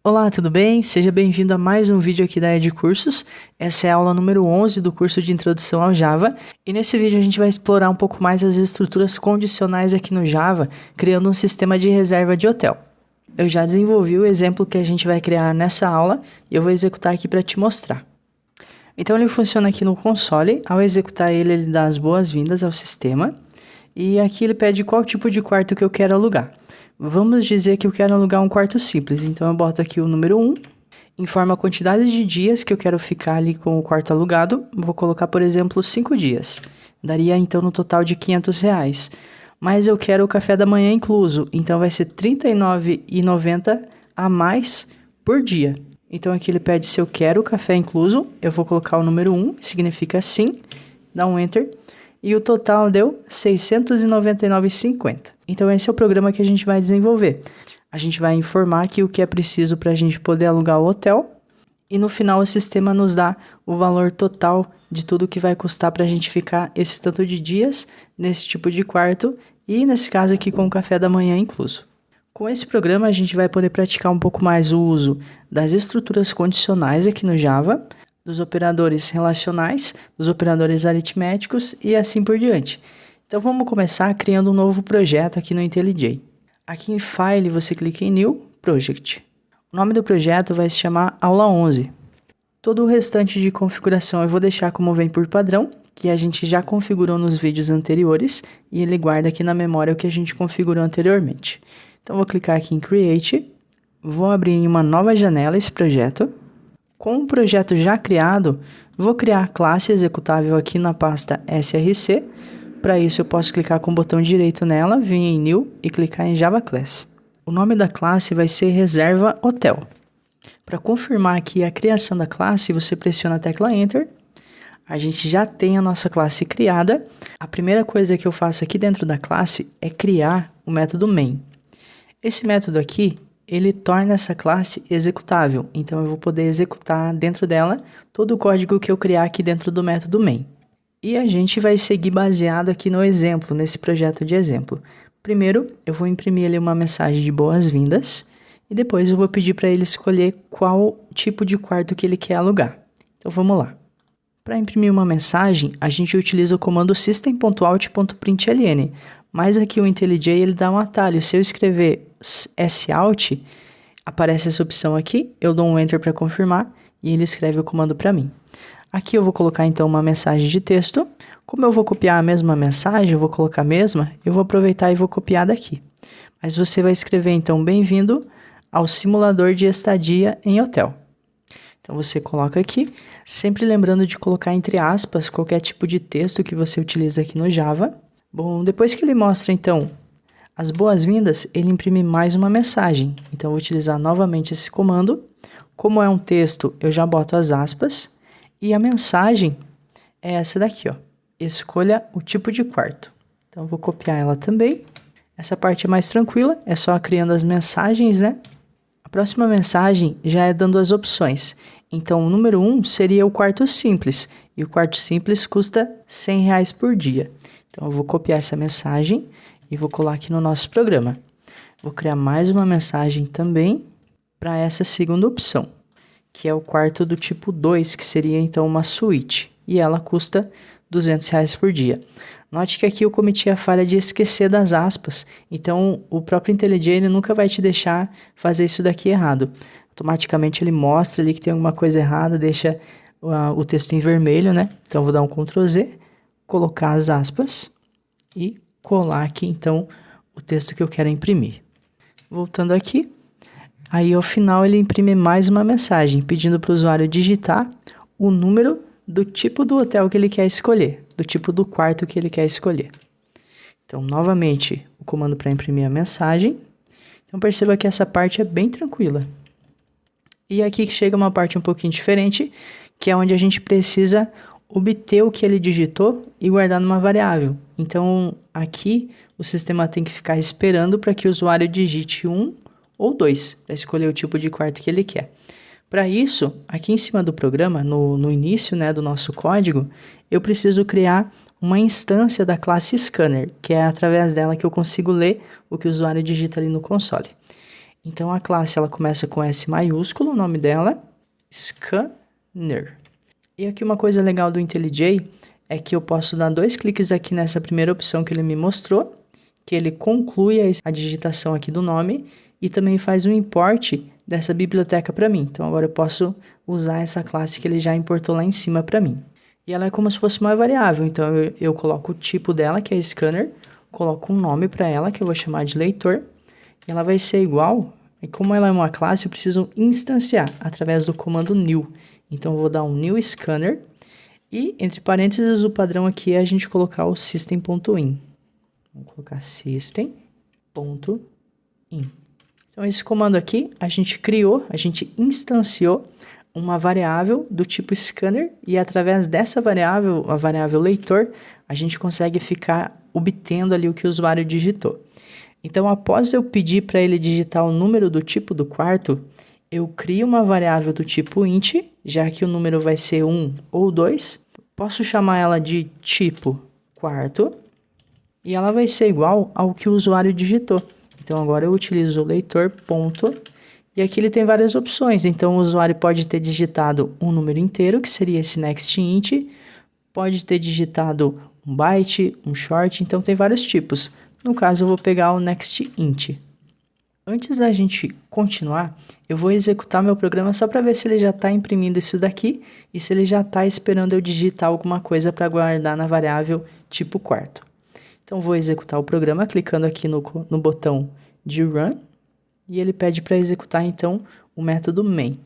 Olá, tudo bem? Seja bem-vindo a mais um vídeo aqui da EdCursos. Essa é a aula número 11 do curso de Introdução ao Java. E nesse vídeo a gente vai explorar um pouco mais as estruturas condicionais aqui no Java, criando um sistema de reserva de hotel. Eu já desenvolvi o exemplo que a gente vai criar nessa aula e eu vou executar aqui para te mostrar. Então ele funciona aqui no console. Ao executar ele dá as boas-vindas ao sistema. E aqui ele pede qual tipo de quarto que eu quero alugar. Vamos dizer que eu quero alugar um quarto simples, então eu boto aqui o número 1, informo a quantidade de dias que eu quero ficar ali com o quarto alugado, vou colocar, por exemplo, 5 dias. Daria então no total de R$ 500. Mas eu quero o café da manhã incluso, então vai ser R$ 39,90 a mais por dia. Então aqui ele pede se eu quero o café incluso, eu vou colocar o número 1, significa sim, dá um Enter. E o total deu R$ 699,50. Então esse é o programa que a gente vai desenvolver. A gente vai informar aqui o que é preciso para a gente poder alugar o hotel. E no final o sistema nos dá o valor total de tudo que vai custar para a gente ficar esse tanto de dias nesse tipo de quarto. E nesse caso aqui com o café da manhã incluso. Com esse programa a gente vai poder praticar um pouco mais o uso das estruturas condicionais aqui no Java, dos operadores relacionais, dos operadores aritméticos e assim por diante. Então vamos começar criando um novo projeto aqui no IntelliJ. Aqui em File você clica em New Project. O nome do projeto vai se chamar Aula 11. Todo o restante de configuração eu vou deixar como vem por padrão, que a gente já configurou nos vídeos anteriores e ele guarda aqui na memória o que a gente configurou anteriormente. Então vou clicar aqui em Create, vou abrir em uma nova janela esse projeto. Com o projeto já criado, vou criar a classe executável aqui na pasta src. Para isso eu posso clicar com o botão direito nela, vir em New e clicar em Java Class. O nome da classe vai ser Reserva Hotel. Para confirmar aqui a criação da classe, você pressiona a tecla Enter. A gente já tem a nossa classe criada. A primeira coisa que eu faço aqui dentro da classe é criar o método main. Esse método aqui, ele torna essa classe executável, então eu vou poder executar dentro dela todo o código que eu criar aqui dentro do método main. E a gente vai seguir baseado aqui no exemplo, nesse projeto de exemplo. Primeiro, eu vou imprimir ali uma mensagem de boas-vindas e depois eu vou pedir para ele escolher qual tipo de quarto que ele quer alugar. Então vamos lá. Para imprimir uma mensagem, a gente utiliza o comando system.out.println, mas aqui o IntelliJ ele dá um atalho. Se eu escrever sout, aparece essa opção aqui, eu dou um Enter para confirmar e ele escreve o comando para mim. Aqui eu vou colocar então uma mensagem de texto. Como eu vou copiar a mesma mensagem, eu vou colocar a mesma, eu vou aproveitar e vou copiar daqui. Mas você vai escrever então, bem-vindo ao simulador de estadia em hotel. Então você coloca aqui, sempre lembrando de colocar entre aspas qualquer tipo de texto que você utiliza aqui no Java. Bom, depois que ele mostra então as boas-vindas, ele imprime mais uma mensagem. Então eu vou utilizar novamente esse comando. Como é um texto, eu já boto as aspas. E a mensagem é essa daqui, ó. Escolha o tipo de quarto. Então eu vou copiar ela também. Essa parte é mais tranquila, é só criando as mensagens, né? A próxima mensagem já é dando as opções. Então o número 1 seria o quarto simples. E o quarto simples custa R$ 100 por dia. Então eu vou copiar essa mensagem e vou colar aqui no nosso programa. Vou criar mais uma mensagem também para essa segunda opção, que é o quarto do tipo 2, que seria então uma suíte. E ela custa R$ 200 por dia. Note que aqui eu cometi a falha de esquecer das aspas. Então o próprio IntelliJ ele nunca vai te deixar fazer isso daqui errado. Automaticamente ele mostra ali que tem alguma coisa errada, deixa o texto em vermelho, né? Então eu vou dar um Ctrl Z, colocar as aspas e colar aqui então o texto que eu quero imprimir. Voltando aqui, aí ao final ele imprime mais uma mensagem pedindo para o usuário digitar o número do tipo do hotel que ele quer escolher, do tipo do quarto que ele quer escolher. Então novamente o comando para imprimir a mensagem. Então perceba que essa parte é bem tranquila. E aqui chega uma parte um pouquinho diferente, que é onde a gente precisa obter o que ele digitou e guardar numa variável. Então aqui o sistema tem que ficar esperando para que o usuário digite 1 ou 2 para escolher o tipo de quarto que ele quer. Para isso, aqui em cima do programa, no início, né, do nosso código, eu preciso criar uma instância da classe Scanner, que é através dela que eu consigo ler o que o usuário digita ali no console. Então a classe ela começa com S maiúsculo, o nome dela, scanner. E aqui uma coisa legal do IntelliJ é que eu posso dar 2 cliques aqui nessa primeira opção que ele me mostrou, que ele conclui a digitação aqui do nome e também faz um import dessa biblioteca para mim. Então agora eu posso usar essa classe que ele já importou lá em cima para mim. E ela é como se fosse uma variável, então eu coloco o tipo dela, que é scanner, coloco um nome para ela, que eu vou chamar de leitor, e ela vai ser igual, e como ela é uma classe, eu preciso instanciar através do comando new. Então eu vou dar um new scanner, e entre parênteses o padrão aqui é a gente colocar o system.in. Vamos colocar system.in. Então esse comando aqui, a gente instanciou uma variável do tipo scanner e através dessa variável, a variável leitor, a gente consegue ficar obtendo ali o que o usuário digitou. Então, após eu pedir para ele digitar o número do tipo do quarto, eu crio uma variável do tipo int, já que o número vai ser 1 ou 2. Posso chamar ela de tipo quarto e ela vai ser igual ao que o usuário digitou. Então, agora eu utilizo o leitor ponto. E aqui ele tem várias opções, então o usuário pode ter digitado um número inteiro, que seria esse next int, pode ter digitado um byte, um short, então tem vários tipos. No caso eu vou pegar o next int. Antes da gente continuar, eu vou executar meu programa só para ver se ele já está imprimindo isso daqui e se ele já está esperando eu digitar alguma coisa para guardar na variável tipo quarto. Então vou executar o programa clicando aqui no botão de run. E ele pede para executar, então, o método main.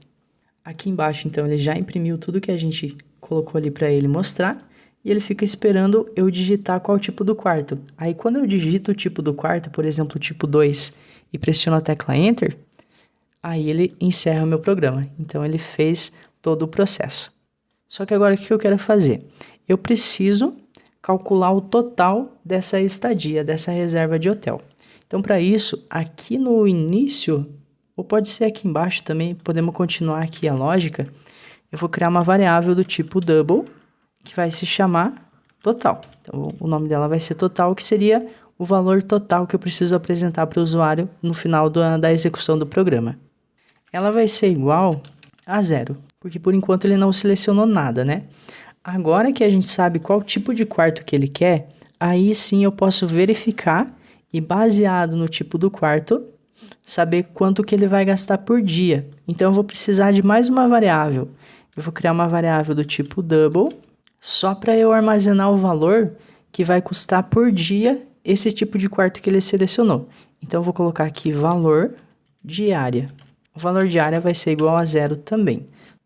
Aqui embaixo, então, ele já imprimiu tudo que a gente colocou ali para ele mostrar. E ele fica esperando eu digitar qual tipo do quarto. Aí, quando eu digito o tipo do quarto, por exemplo, o tipo 2, e pressiono a tecla Enter, aí ele encerra o meu programa. Então, ele fez todo o processo. Só que agora, o que eu quero fazer? Eu preciso calcular o total dessa estadia, dessa reserva de hotel. Então, para isso, aqui no início, ou pode ser aqui embaixo também, podemos continuar aqui a lógica, eu vou criar uma variável do tipo double, que vai se chamar total. Então, o nome dela vai ser total, que seria o valor total que eu preciso apresentar para o usuário no final da execução do programa. Ela vai ser igual a 0, porque por enquanto ele não selecionou nada, né? Agora que a gente sabe qual tipo de quarto que ele quer, aí sim eu posso verificar e baseado no tipo do quarto, saber quanto que ele vai gastar por dia. Então eu vou precisar de mais uma variável. Eu vou criar uma variável do tipo double, só para eu armazenar o valor que vai custar por dia esse tipo de quarto que ele selecionou. Então eu vou colocar aqui valor diária. O valor diária vai ser igual a 0 também.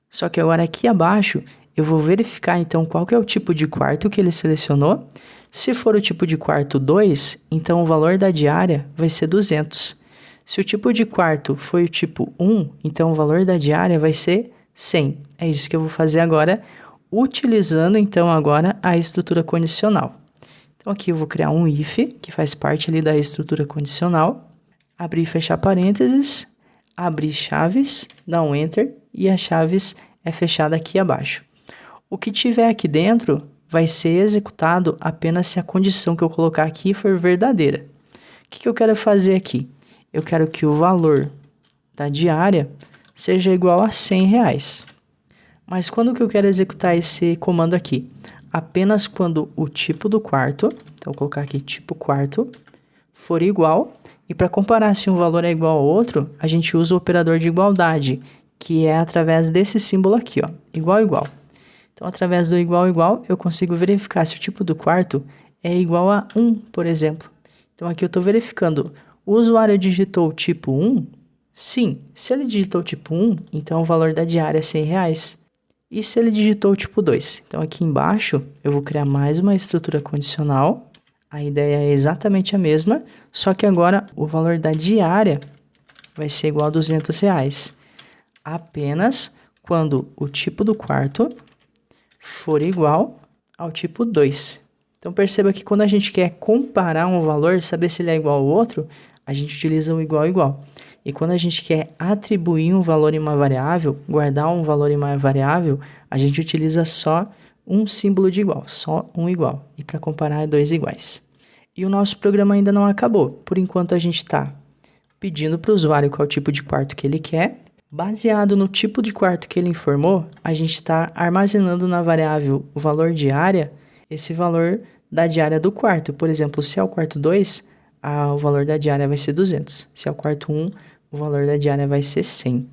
Só que agora aqui abaixo eu vou verificar então qual que é o tipo de quarto que ele selecionou. Se for o tipo de quarto 2, então o valor da diária vai ser 200. Se o tipo de quarto foi o tipo 1, então o valor da diária vai ser 100. É isso que eu vou fazer agora, utilizando então agora a estrutura condicional. Então aqui eu vou criar um if, que faz parte ali da estrutura condicional, abrir e fechar parênteses, abrir chaves, dar um enter e a chaves é fechada aqui abaixo. O que tiver aqui dentro vai ser executado apenas se a condição que eu colocar aqui for verdadeira. O que eu quero fazer aqui? Eu quero que o valor da diária seja igual a R$100. Mas quando que eu quero executar esse comando aqui? Apenas quando o tipo do quarto, então eu vou colocar aqui tipo quarto, for igual. E para comparar se um valor é igual ao outro, a gente usa o operador de igualdade, que é através desse símbolo aqui, ó, igual, igual. Então, através do igual, igual, eu consigo verificar se o tipo do quarto é igual a 1, por exemplo. Então, aqui eu estou verificando, o usuário digitou o tipo 1? Sim. Se ele digitou o tipo 1, então o valor da diária é R$100. E se ele digitou o tipo 2? Então, aqui embaixo, eu vou criar mais uma estrutura condicional. A ideia é exatamente a mesma, só que agora o valor da diária vai ser igual a R$200. Apenas quando o tipo do quarto for igual ao tipo 2. Então perceba que quando a gente quer comparar um valor, saber se ele é igual ao outro, a gente utiliza o igual igual. E quando a gente quer atribuir um valor em uma variável, guardar um valor em uma variável, a gente utiliza só um símbolo de igual, só um igual. E para comparar é 2 iguais. E o nosso programa ainda não acabou. Por enquanto a gente está pedindo para o usuário qual tipo de quarto que ele quer. Baseado no tipo de quarto que ele informou, a gente está armazenando na variável o valor diária, esse valor da diária do quarto. Por exemplo, se é o quarto 2, o valor da diária vai ser 200. Se é o quarto 1, o valor da diária vai ser 100.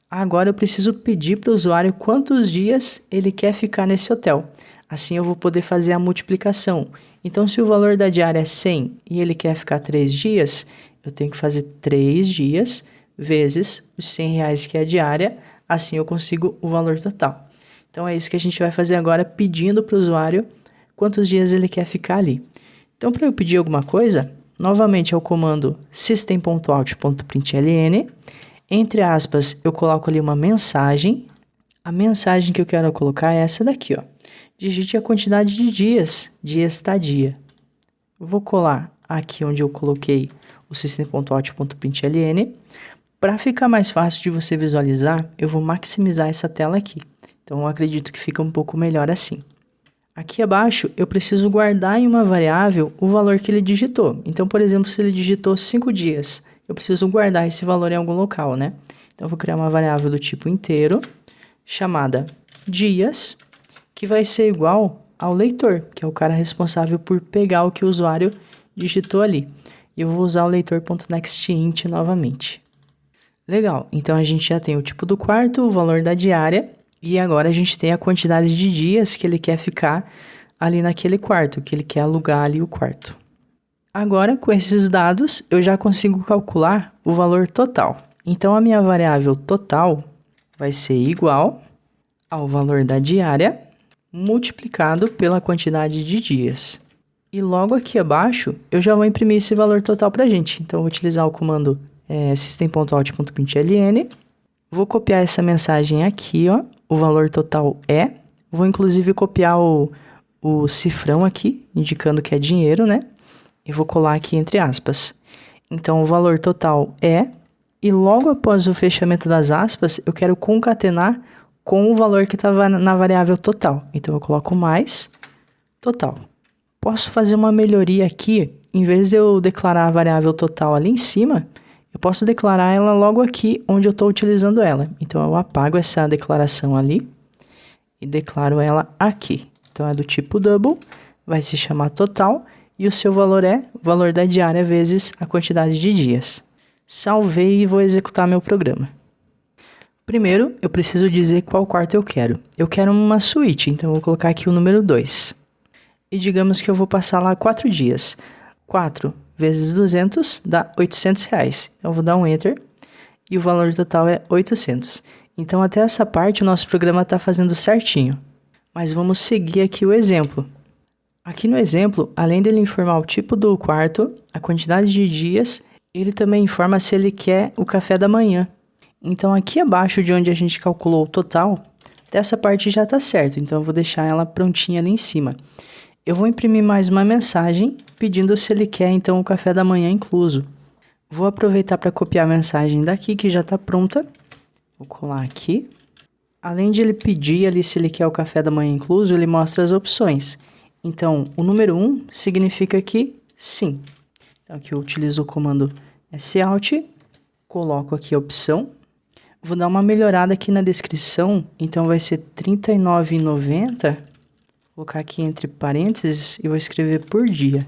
Agora eu preciso pedir para o usuário quantos dias ele quer ficar nesse hotel. Assim eu vou poder fazer a multiplicação. Então, se o valor da diária é 100 e ele quer ficar 3 dias, eu tenho que fazer 3 dias vezes os R$100 que é a diária. Assim eu consigo o valor total. Então, é isso que a gente vai fazer agora, pedindo para o usuário quantos dias ele quer ficar ali. Então, para eu pedir alguma coisa, novamente é o comando system.out.println. Entre aspas, eu coloco ali uma mensagem. A mensagem que eu quero colocar é essa daqui, ó. Digite a quantidade de dias de estadia. Vou colar aqui onde eu coloquei o system.out.println. Para ficar mais fácil de você visualizar, eu vou maximizar essa tela aqui. Então, eu acredito que fica um pouco melhor assim. Aqui abaixo, eu preciso guardar em uma variável o valor que ele digitou. Então, por exemplo, se ele digitou 5 dias, eu preciso guardar esse valor em algum local, né? Então, eu vou criar uma variável do tipo inteiro, chamada dias, que vai ser igual ao leitor, que é o cara responsável por pegar o que o usuário digitou ali. E eu vou usar o leitor.nextInt novamente. Legal, então a gente já tem o tipo do quarto, o valor da diária, e agora a gente tem a quantidade de dias que ele quer ficar ali naquele quarto, que ele quer alugar ali o quarto. Agora, com esses dados, eu já consigo calcular o valor total. Então, a minha variável total vai ser igual ao valor da diária multiplicado pela quantidade de dias. E logo aqui abaixo, eu já vou imprimir esse valor total para a gente. Então, eu vou utilizar o comando system.out.println. Vou copiar essa mensagem aqui, ó. O valor total é. Vou, inclusive, copiar o cifrão aqui, indicando que é dinheiro, né? E vou colar aqui entre aspas. Então, o valor total é. E logo após o fechamento das aspas, eu quero concatenar com o valor que estava na variável total. Então, eu coloco mais total. Posso fazer uma melhoria aqui. Em vez de eu declarar a variável total ali em cima, eu posso declarar ela logo aqui onde eu estou utilizando ela. Então, eu apago essa declaração ali e declaro ela aqui. Então, é do tipo double, vai se chamar total e o seu valor é o valor da diária vezes a quantidade de dias. Salvei e vou executar meu programa. Primeiro, eu preciso dizer qual quarto eu quero. Eu quero uma suíte, então eu vou colocar aqui o número 2. E digamos que eu vou passar lá 4 dias. 4 vezes 200 dá R$800. Então eu vou dar um Enter e o valor total é 800. Então até essa parte o nosso programa está fazendo certinho. Mas vamos seguir aqui o exemplo. Aqui no exemplo, além dele informar o tipo do quarto, a quantidade de dias, ele também informa se ele quer o café da manhã. Então aqui abaixo de onde a gente calculou o total, dessa parte já está certo, então eu vou deixar ela prontinha ali em cima. Eu vou imprimir mais uma mensagem pedindo se ele quer então o café da manhã incluso. Vou aproveitar para copiar a mensagem daqui que já está pronta. Vou colar aqui. Além de ele pedir ali se ele quer o café da manhã incluso, ele mostra as opções. Então, o número 1 significa que sim. Então, aqui eu utilizo o comando SOUT, coloco aqui a opção. Vou dar uma melhorada aqui na descrição, então vai ser R$39,90. Vou colocar aqui entre parênteses e vou escrever por dia.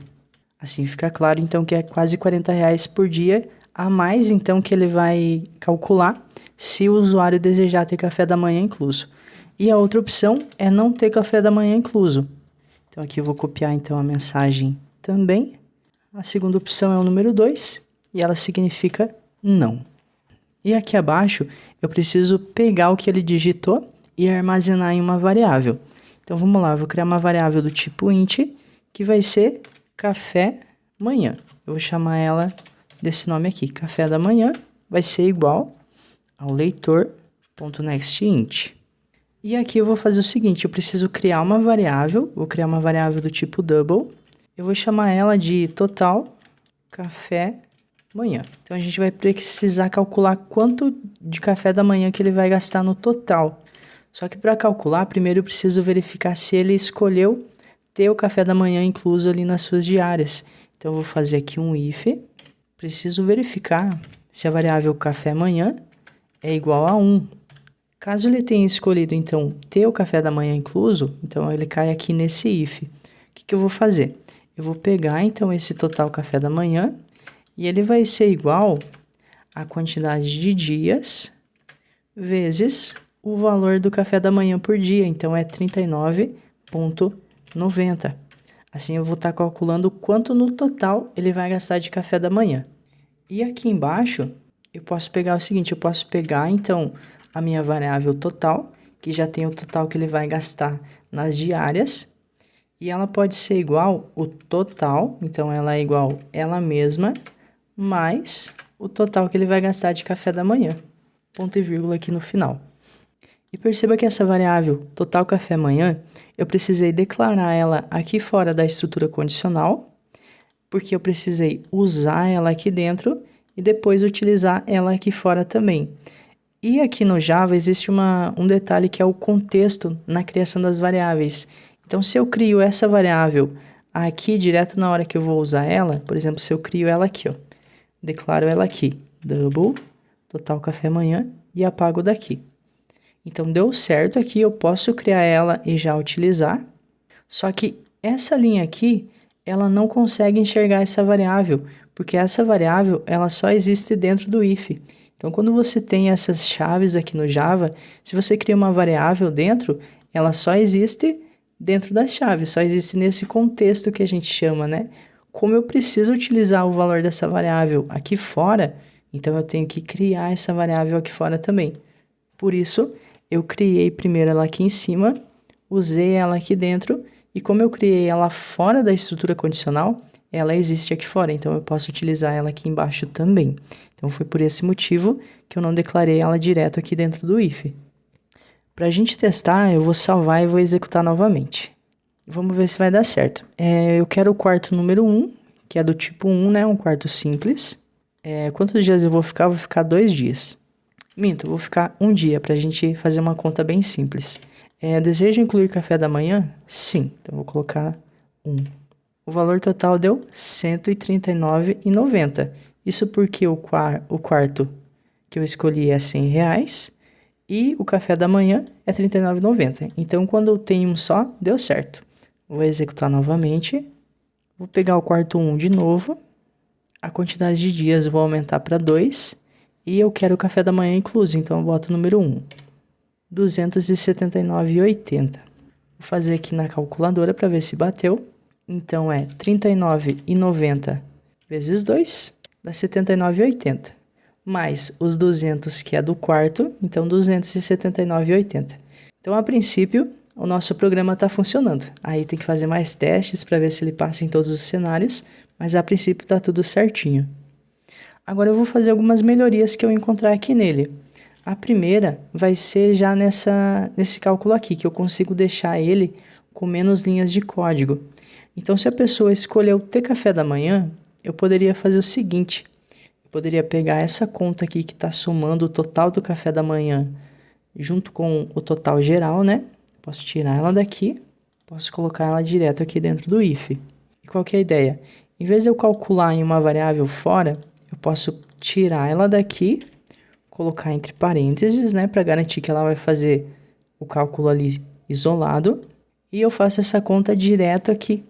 Assim fica claro, então, que é quase R$40 por dia, a mais, então, que ele vai calcular se o usuário desejar ter café da manhã incluso. E a outra opção é não ter café da manhã incluso. Então, aqui eu vou copiar, então, a mensagem também. A segunda opção é o número 2 e ela significa não. E aqui abaixo, eu preciso pegar o que ele digitou e armazenar em uma variável. Então, vamos lá, eu vou criar uma variável do tipo int, que vai ser café manhã. Eu vou chamar ela desse nome aqui, café da manhã, vai ser igual ao leitor.nextInt. E aqui eu vou fazer o seguinte, eu preciso criar uma variável, vou criar uma variável do tipo double, eu vou chamar ela de total café manhã. Então, a gente vai precisar calcular quanto de café da manhã que ele vai gastar no total. Só que para calcular, primeiro eu preciso verificar se ele escolheu ter o café da manhã incluso ali nas suas diárias. Então, eu vou fazer aqui um if preciso verificar se a variável café manhã é igual a 1. Caso ele tenha escolhido, então, ter o café da manhã incluso, então ele cai aqui nesse if. O que eu vou fazer? Eu vou pegar, então, esse total café da manhã e ele vai ser igual a quantidade de dias vezes o valor do café da manhã por dia. Então, é 39,90. Assim, eu vou estar calculando quanto no total ele vai gastar de café da manhã. E aqui embaixo, eu posso pegar o seguinte, eu posso pegar, então, a minha variável total, que já tem o total que ele vai gastar nas diárias, e ela pode ser igual o total, então ela é igual ela mesma, mais o total que ele vai gastar de café da manhã. Ponto e vírgula aqui no final. E perceba que essa variável total café manhã, eu precisei declarar ela aqui fora da estrutura condicional, porque eu precisei usar ela aqui dentro e depois utilizar ela aqui fora também. E aqui no Java existe um detalhe que é o contexto na criação das variáveis. Então, se eu crio essa variável aqui direto na hora que eu vou usar ela, por exemplo, se eu crio ela aqui, ó, declaro ela aqui, double, total café manhã, e apago daqui. Então, deu certo aqui, eu posso criar ela e já utilizar. Só que essa linha aqui, ela não consegue enxergar essa variável, porque essa variável, ela só existe dentro do if. Então, quando você tem essas chaves aqui no Java, se você cria uma variável dentro, ela só existe dentro das chaves, só existe nesse contexto que a gente chama, né? Como eu preciso utilizar o valor dessa variável aqui fora, então eu tenho que criar essa variável aqui fora também. Por isso, eu criei primeiro ela aqui em cima, usei ela aqui dentro, e como eu criei ela fora da estrutura condicional, ela existe aqui fora, então eu posso utilizar ela aqui embaixo também. Então foi por esse motivo que eu não declarei ela direto aqui dentro do if. Para a gente testar, eu vou salvar e vou executar novamente. Vamos ver se vai dar certo. Eu quero o quarto número 1, que é do tipo 1, né? Um quarto simples. Quantos dias eu vou ficar? Eu vou ficar 2 dias. Minto, eu vou ficar 1 dia para a gente fazer uma conta bem simples. Desejo incluir café da manhã? Sim, então eu vou colocar 1. O valor total deu R$ 139,90. Isso porque o quarto que eu escolhi é R$100 e o café da manhã é R$ 39,90. Então, quando eu tenho um só, deu certo. Vou executar novamente. Vou pegar o quarto 1 de novo. A quantidade de dias eu vou aumentar para 2. E eu quero o café da manhã incluso, então eu boto o número 1. R$ 279,80. Vou fazer aqui na calculadora para ver se bateu. Então, é R$ 39,90 vezes 2, dá R$ 79,80. Mais os 200 que é do quarto, então R$ 279,80. Então, a princípio, o nosso programa está funcionando. Aí tem que fazer mais testes para ver se ele passa em todos os cenários, mas a princípio está tudo certinho. Agora eu vou fazer algumas melhorias que eu encontrar aqui nele. A primeira vai ser já nesse cálculo aqui, que eu consigo deixar ele com menos linhas de código. Então, se a pessoa escolheu ter café da manhã, eu poderia fazer o seguinte. Eu poderia pegar essa conta aqui que está somando o total do café da manhã junto com o total geral, né? Posso tirar ela daqui, posso colocar ela direto aqui dentro do if. E qual que é a ideia? Em vez de eu calcular em uma variável fora, eu posso tirar ela daqui, colocar entre parênteses, né? Para garantir que ela vai fazer o cálculo ali isolado. E eu faço essa conta direto aqui.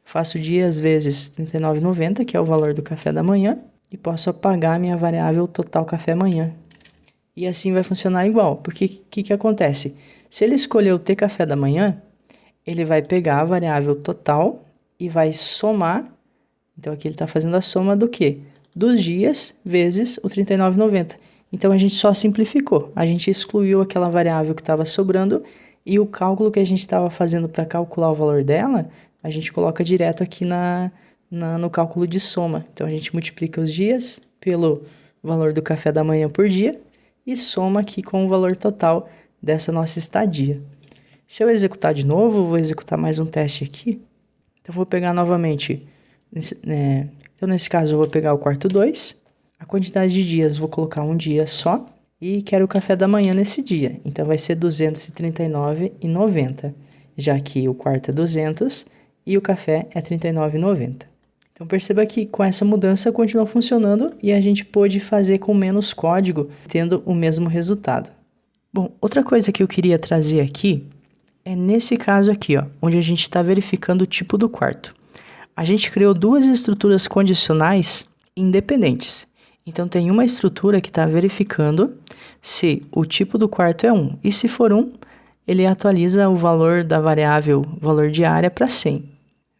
Faço dias vezes R$ 39,90, que é o valor do café da manhã, e posso apagar a minha variável total café manhã. E assim vai funcionar igual, porque o que acontece? Se ele escolheu ter café da manhã, ele vai pegar a variável total e vai somar. Então aqui ele está fazendo a soma do quê? Dos dias vezes o R$ 39,90. Então a gente só simplificou, a gente excluiu aquela variável que estava sobrando e o cálculo que a gente estava fazendo para calcular o valor dela, a gente coloca direto aqui no cálculo de soma. Então, a gente multiplica os dias pelo valor do café da manhã por dia e soma aqui com o valor total dessa nossa estadia. Se eu executar de novo, vou executar mais um teste aqui. Então, vou pegar novamente, então nesse caso eu vou pegar o quarto 2, a quantidade de dias vou colocar um dia só e quero o café da manhã nesse dia. Então, vai ser R$ 239,90, já que o quarto é 200 e o café é R$ 39,90. Então perceba que com essa mudança continua funcionando e a gente pôde fazer com menos código, tendo o mesmo resultado. Bom, outra coisa que eu queria trazer aqui é nesse caso aqui, ó, onde a gente está verificando o tipo do quarto. A gente criou duas estruturas condicionais independentes. Então tem uma estrutura que está verificando se o tipo do quarto é 1. E se for 1, ele atualiza o valor da variável valor de área para 100.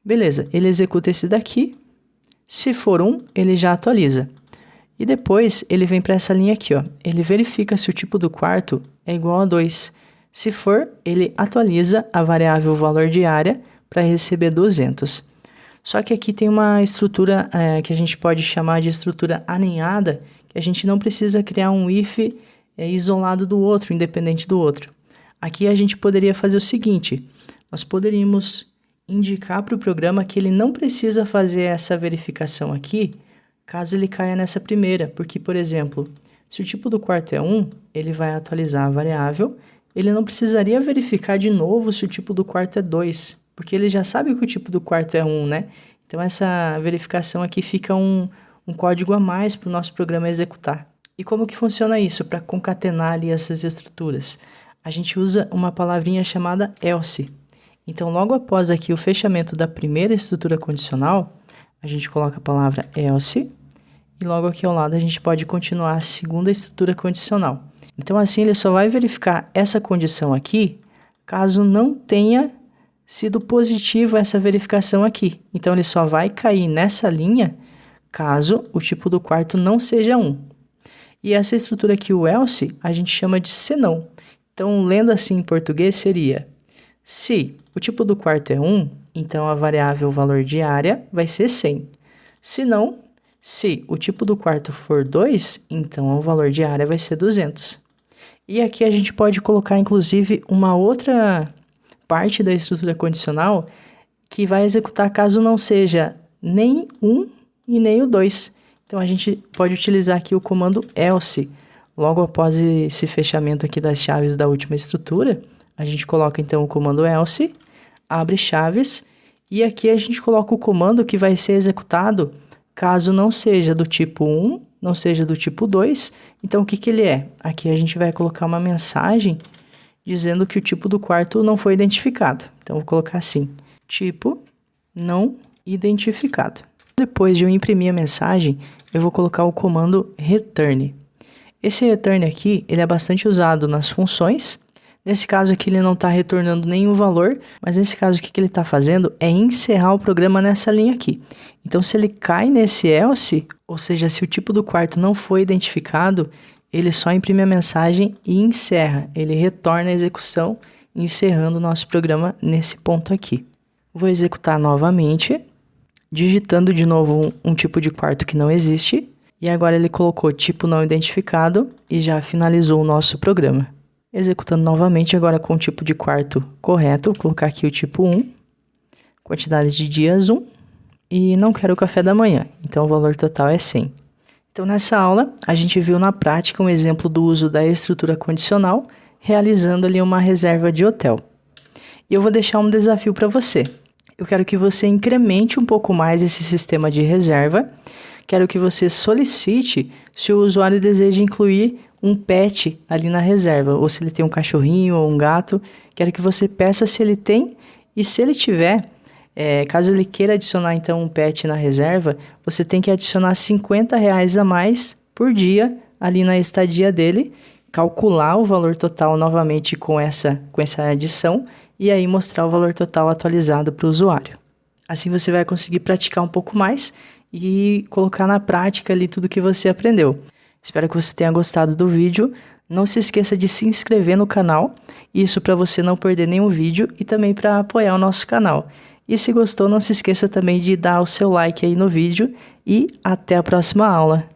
Beleza, ele executa esse daqui. Se for 1, ele já atualiza. E depois ele vem para essa linha aqui, ó. Ele verifica se o tipo do quarto é igual a 2. Se for, ele atualiza a variável valor de área para receber 200. Só que aqui tem uma estrutura que a gente pode chamar de estrutura aninhada, que a gente não precisa criar um if isolado do outro, independente do outro. Aqui a gente poderia fazer o seguinte, nós poderíamos indicar para o programa que ele não precisa fazer essa verificação aqui, caso ele caia nessa primeira, porque, por exemplo, se o tipo do quarto é 1, ele vai atualizar a variável, ele não precisaria verificar de novo se o tipo do quarto é 2, porque ele já sabe que o tipo do quarto é 1, né? Então essa verificação aqui fica um código a mais para o nosso programa executar. E como que funciona isso para concatenar ali essas estruturas? A gente usa uma palavrinha chamada else. Então, logo após aqui o fechamento da primeira estrutura condicional, a gente coloca a palavra else e logo aqui ao lado a gente pode continuar a segunda estrutura condicional. Então, assim ele só vai verificar essa condição aqui, caso não tenha sido positiva essa verificação aqui. Então, ele só vai cair nessa linha, caso o tipo do quarto não seja 1. E essa estrutura aqui, o else, a gente chama de senão. Então, lendo assim em português seria... Se o tipo do quarto é 1, então a variável valor de área vai ser 100. Se não, se o tipo do quarto for 2, então o valor de área vai ser 200. E aqui a gente pode colocar, inclusive, uma outra parte da estrutura condicional que vai executar caso não seja nem 1 e nem o 2. Então a gente pode utilizar aqui o comando else. Logo após esse fechamento aqui das chaves da última estrutura, a gente coloca então o comando else, abre chaves, e aqui a gente coloca o comando que vai ser executado caso não seja do tipo 1, não seja do tipo 2. Então o que que ele é? Aqui a gente vai colocar uma mensagem dizendo que o tipo do quarto não foi identificado. Então vou colocar assim, tipo não identificado. Depois de eu imprimir a mensagem, eu vou colocar o comando return. Esse return aqui, ele é bastante usado nas funções. Nesse caso aqui ele não está retornando nenhum valor, mas nesse caso o que ele está fazendo é encerrar o programa nessa linha aqui. Então se ele cai nesse else, ou seja, se o tipo do quarto não foi identificado, ele só imprime a mensagem e encerra. Ele retorna a execução, encerrando o nosso programa nesse ponto aqui. Vou executar novamente, digitando de novo um tipo de quarto que não existe, e agora ele colocou tipo não identificado e já finalizou o nosso programa. Executando novamente agora com o tipo de quarto correto, vou colocar aqui o tipo 1, quantidades de dias 1, e não quero o café da manhã, então o valor total é 100. Então nessa aula a gente viu na prática um exemplo do uso da estrutura condicional, realizando ali uma reserva de hotel. E eu vou deixar um desafio para você. Eu quero que você incremente um pouco mais esse sistema de reserva, quero que você solicite se o usuário deseja incluir um pet ali na reserva, ou se ele tem um cachorrinho ou um gato, quero que você peça se ele tem, e se ele tiver, caso ele queira adicionar então um pet na reserva, você tem que adicionar R$50 a mais por dia ali na estadia dele, calcular o valor total novamente com essa adição, e aí mostrar o valor total atualizado para o usuário. Assim você vai conseguir praticar um pouco mais e colocar na prática ali tudo que você aprendeu. Espero que você tenha gostado do vídeo. Não se esqueça de se inscrever no canal, isso para você não perder nenhum vídeo e também para apoiar o nosso canal. E se gostou, não se esqueça também de dar o seu like aí no vídeo e até a próxima aula.